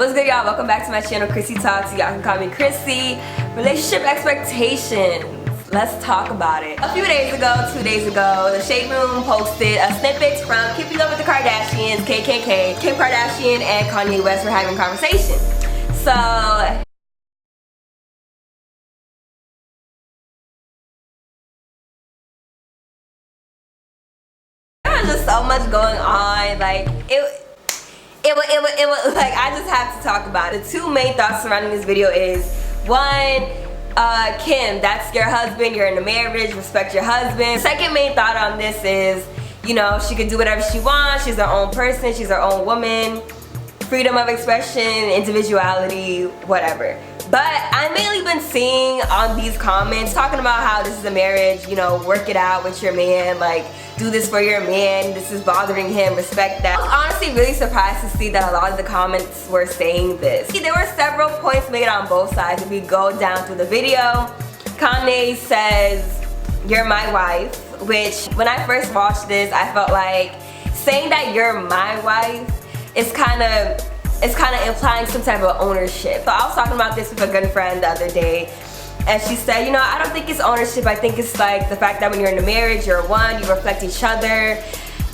What's good, y'all? Welcome back to my channel, Chrissy Talks. Y'all can call me Chrissy. Relationship expectations. Let's talk about it. A few days ago, 2 days ago, the Shade Room posted a snippet from Keeping Up With the Kardashians, KKK. Kim Kardashian and Kanye West were having a conversation. So just so much going on, like it was like, I just have to talk about it. The two main thoughts surrounding this video is, one, Kim, that's your husband, you're in a marriage, respect your husband. Second main thought on this is, you know, she can do whatever she wants, she's her own person, she's her own woman, freedom of expression, individuality, whatever. But I've mainly been seeing on these comments talking about how this is a marriage, you know, work it out with your man, like do this for your man, this is bothering him, respect that. I was honestly really surprised to see that a lot of the comments were saying this. There were several points made on both sides. If we go down through the video, Kanye says, "You're my wife," which when I first watched this, I felt like saying that you're my wife is kind of implying some type of ownership. So I was talking about this with a good friend the other day, and she said, you know, I don't think it's ownership. I think it's like the fact that when you're in a marriage, you're one, you reflect each other.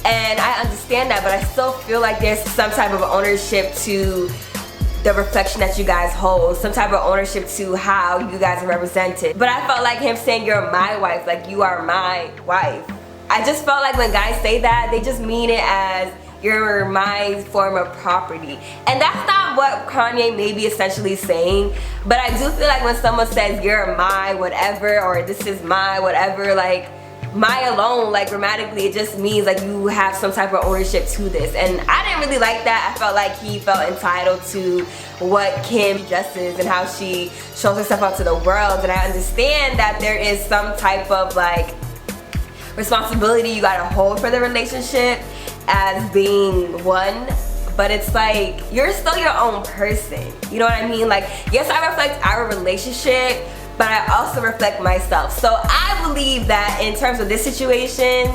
And I understand that, but I still feel like there's some type of ownership to the reflection that you guys hold, some type of ownership to how you guys are represented. But I felt like him saying you're my wife, like you are my wife. I just felt like when guys say that, they just mean it as you're my form of property. And that's not what Kanye may be essentially saying, but I do feel like when someone says you're my whatever, or this is my whatever, like my alone, like grammatically, it just means like you have some type of ownership to this. And I didn't really like that. I felt like he felt entitled to what Kim dresses and how she shows herself out to the world. And I understand that there is some type of like responsibility you gotta hold for the relationship as being one, but it's like you're still your own person, you know what I mean? Like, yes, I reflect our relationship, but I also reflect myself. So I believe that in terms of this situation,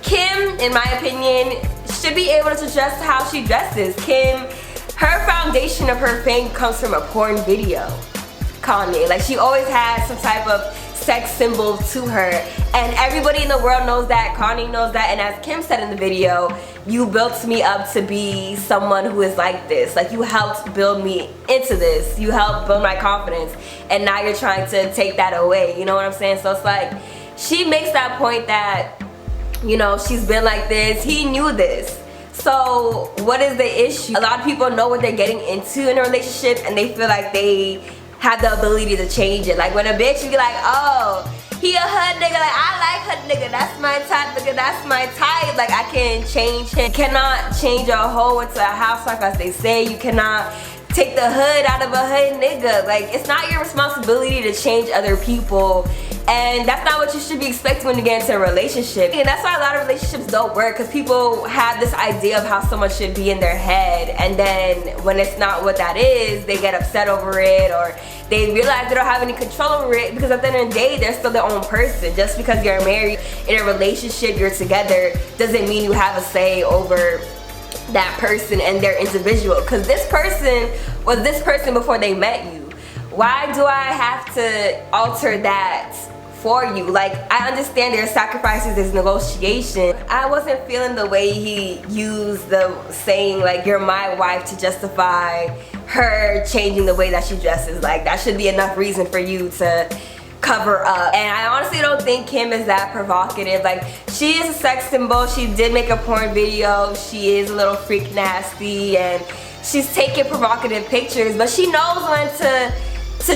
Kim, in my opinion, should be able to dress how she dresses. Kim, her foundation of her fame comes from a porn video. Kanye, like, she always has some type of sex symbol to her, and everybody in the world knows that. Kanye knows that. And as Kim said in the video, you built me up to be someone who is like this. Like, you helped build me into this, you helped build my confidence, and now you're trying to take that away, you know what I'm saying? So it's like, she makes that point that, you know, she's been like this, he knew this. So what is the issue? A lot of people know what they're getting into in a relationship, and they feel like they have the ability to change it. Like when a bitch, you be like, oh, he a hood nigga, like I like hood nigga, that's my type, nigga, that's my type, like I can change him. You cannot change a hoe into a housewife, as they say. You cannot take the hood out of a hood nigga. Like, it's not your responsibility to change other people, and that's not what you should be expecting when you get into a relationship. And that's why a lot of relationships don't work, because people have this idea of how someone should be in their head, and then when it's not what that is, they get upset over it, or they realize they don't have any control over it, because at the end of the day, they're still their own person. Just because you're married, in a relationship, you're together, doesn't mean you have a say over that person and their individual, because this person was this person before they met you. Why do I have to alter that for you? Like, I understand there's sacrifices, there's negotiation. I wasn't feeling the way he used the saying like you're my wife to justify her changing the way that she dresses. Like, that should be enough reason for you to cover up. And I honestly don't think Kim is that provocative. Like, she is a sex symbol, she did make a porn video, she is a little freak nasty, and she's taking provocative pictures, but she knows when to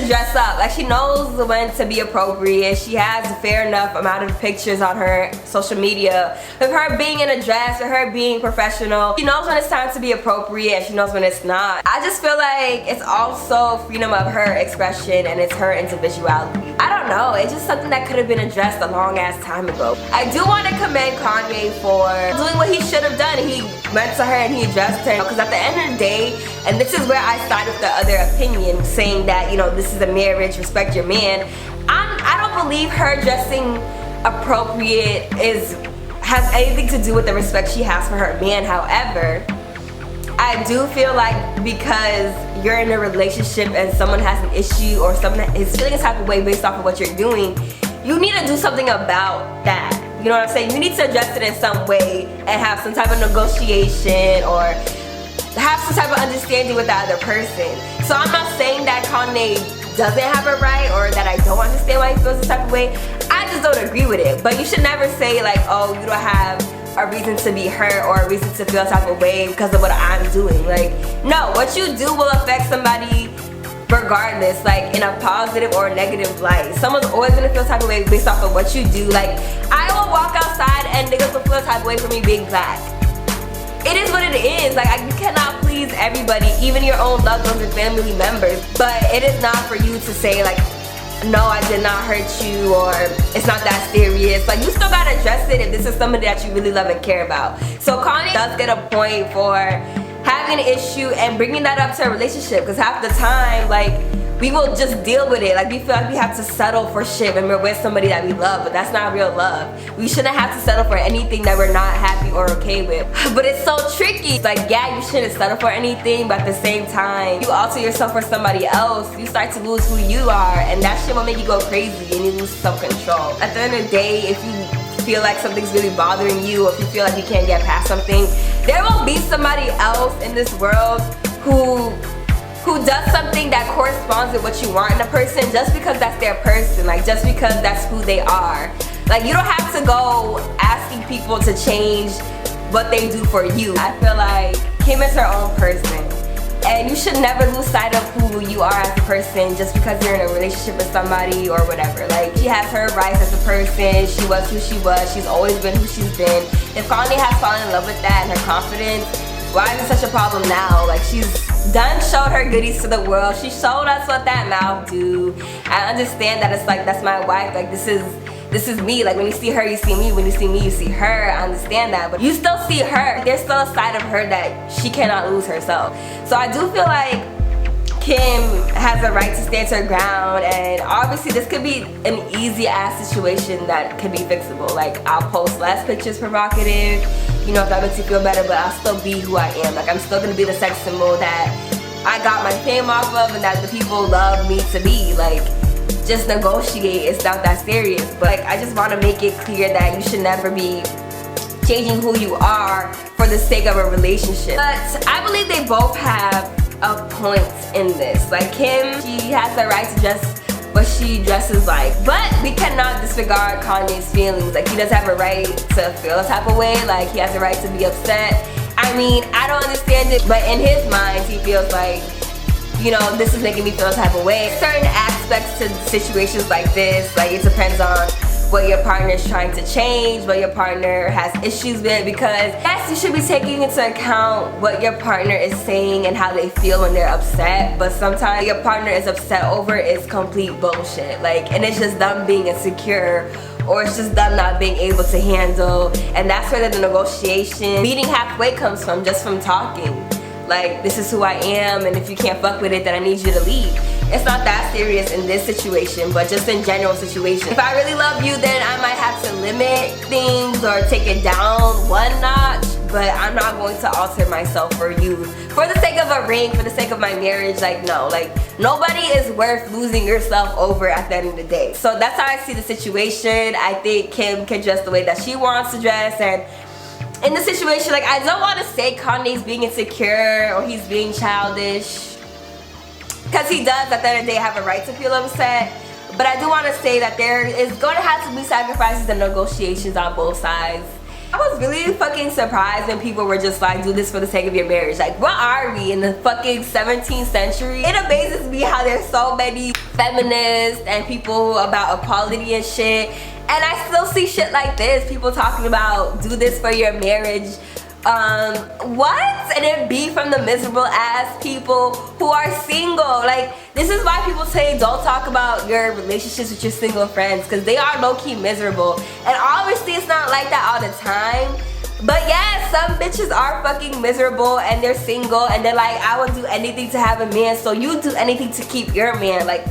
dress up. Like, she knows when to be appropriate. She has a fair enough amount of pictures on her social media of her being in a dress, or her being professional. She knows when it's time to be appropriate, and she knows when it's not. I just feel like it's also freedom of her expression, and it's her individuality. I don't know, it's just something that could have been addressed a long ass time ago. I do want to commend Kanye for doing what he should have done. He went to her and he addressed her, because at the end of the day, and this is where I side with the other opinion, saying that, you know, this is a marriage, respect your man. I don't believe her dressing appropriate has anything to do with the respect she has for her man. However, I I do feel like because you're in a relationship and someone has an issue or someone is feeling a type of way based off of what you're doing, you need to do something about that. You know what I'm saying? You need to address it in some way and have some type of negotiation or have some type of understanding with the other person. So I'm not saying that Kanye doesn't have a right or that I don't understand why he feels this type of way. I just don't agree with it. But you should never say like, oh, you don't have a reason to be hurt or a reason to feel a type of way because of what I'm doing. Like, no, what you do will affect somebody regardless, like in a positive or a negative light. Someone's always gonna feel a type of way based off of what you do. Like, I will walk outside and niggas will feel a type of way for me being black. It is what it is. Like, you cannot please everybody, even your own loved ones and family members. But it is not for you to say like, no, I did not hurt you, or it's not that serious. Like, you still gotta address it if this is somebody that you really love and care about. So Kanye does get a point for having an issue and bringing that up to a relationship, because half the time, like, we will just deal with it. Like, we feel like we have to settle for shit when we're with somebody that we love, but that's not real love. We shouldn't have to settle for anything that we're not happy or okay with. But it's so tricky. It's like, yeah, you shouldn't settle for anything, but at the same time, you alter yourself for somebody else, you start to lose who you are, and that shit will make you go crazy and you lose self-control. At the end of the day, if you feel like something's really bothering you, or if you feel like you can't get past something, there will be somebody else in this world who does something that corresponds with what you want in a person, just because that's their person, like just because that's who they are. Like, you don't have to go asking people to change what they do for you. I feel like Kim is her own person, and you should never lose sight of who you are as a person just because you're in a relationship with somebody or whatever. Like, she has her rights as a person. She was who she was. She's always been who she's been. If Kanye has fallen in love with that and her confidence, why is it such a problem now? Like, she's done showed her goodies to the world. She showed us what that mouth do. I understand that it's like, that's my wife. Like, this is me. Like, when you see her, you see me. When you see me, you see her. I understand that. But you still see her. There's still a side of her that she cannot lose herself. So I do feel like Kim has a right to stand to her ground, and obviously this could be an easy ass situation that could be fixable. Like, I'll post less pictures provocative, you know, if that makes you feel better, but I'll still be who I am. Like, I'm still gonna be the sex symbol that I got my fame off of and that the people love me to be. Like, just negotiate, it's not that serious. But like, I just want to make it clear that you should never be changing who you are for the sake of a relationship. But I believe they both have a point in this. Like, Kim, she has the right to dress what she dresses like, but we cannot disregard Kanye's feelings. Like, he does have a right to feel a type of way. Like, he has a right to be upset. I mean, I don't understand it, but in his mind, he feels like, you know, this is making me feel a type of way. Certain aspects to situations like this, like, it depends on what your partner is trying to change, what your partner has issues with, because yes, you should be taking into account what your partner is saying and how they feel when they're upset, but sometimes your partner is upset over is complete bullshit. Like, and it's just them being insecure, or it's just them not being able to handle, and that's where the negotiation, meeting halfway comes from, just from talking. Like, this is who I am, and if you can't fuck with it, then I need you to leave. It's not that serious in this situation, but just in general situation. If I really love you, then I might have to limit things or take it down one notch, but I'm not going to alter myself for you. For the sake of a ring, for the sake of my marriage, like, no. Like, nobody is worth losing yourself over at the end of the day. So that's how I see the situation. I think Kim can dress the way that she wants to dress, and in the situation, like, I don't want to say Kanye's being insecure or he's being childish, because he does at the end of the day have a right to feel upset. But I do want to say that there is going to have to be sacrifices and negotiations on both sides. I was really fucking surprised when people were just like, do this for the sake of your marriage. Like, what are we, in the fucking 17th century? It amazes me how there's so many feminists and people about equality and shit, and I still see shit like this. People talking about, do this for your marriage. What? And it be from the miserable ass people who are single. Like, this is why people say don't talk about your relationships with your single friends, because they are low-key miserable. And obviously it's not like that all the time, but yeah, some bitches are fucking miserable and they're single and they're like, I would do anything to have a man, so you do anything to keep your man. Like,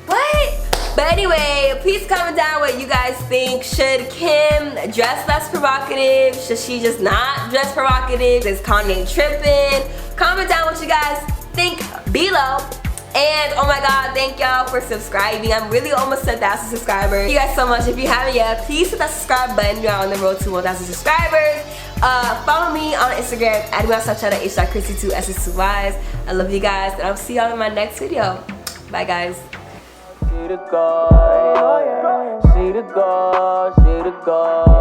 what? But anyway, please comment down what you guys think. Should Kim dress less provocative? Should she just not dress provocative? Is Kanye tripping? Comment down what you guys think below. And oh my god, thank y'all for subscribing. I'm really almost at 1,000 subscribers. Thank you guys so much. If you haven't yet, please hit that subscribe button. You're on the road to 1,000 subscribers. Follow me on Instagram at Snapchat at h.chrissy2ss2ys. I love you guys, and I'll see y'all in my next video. Bye guys. She the God, she the God, she the God.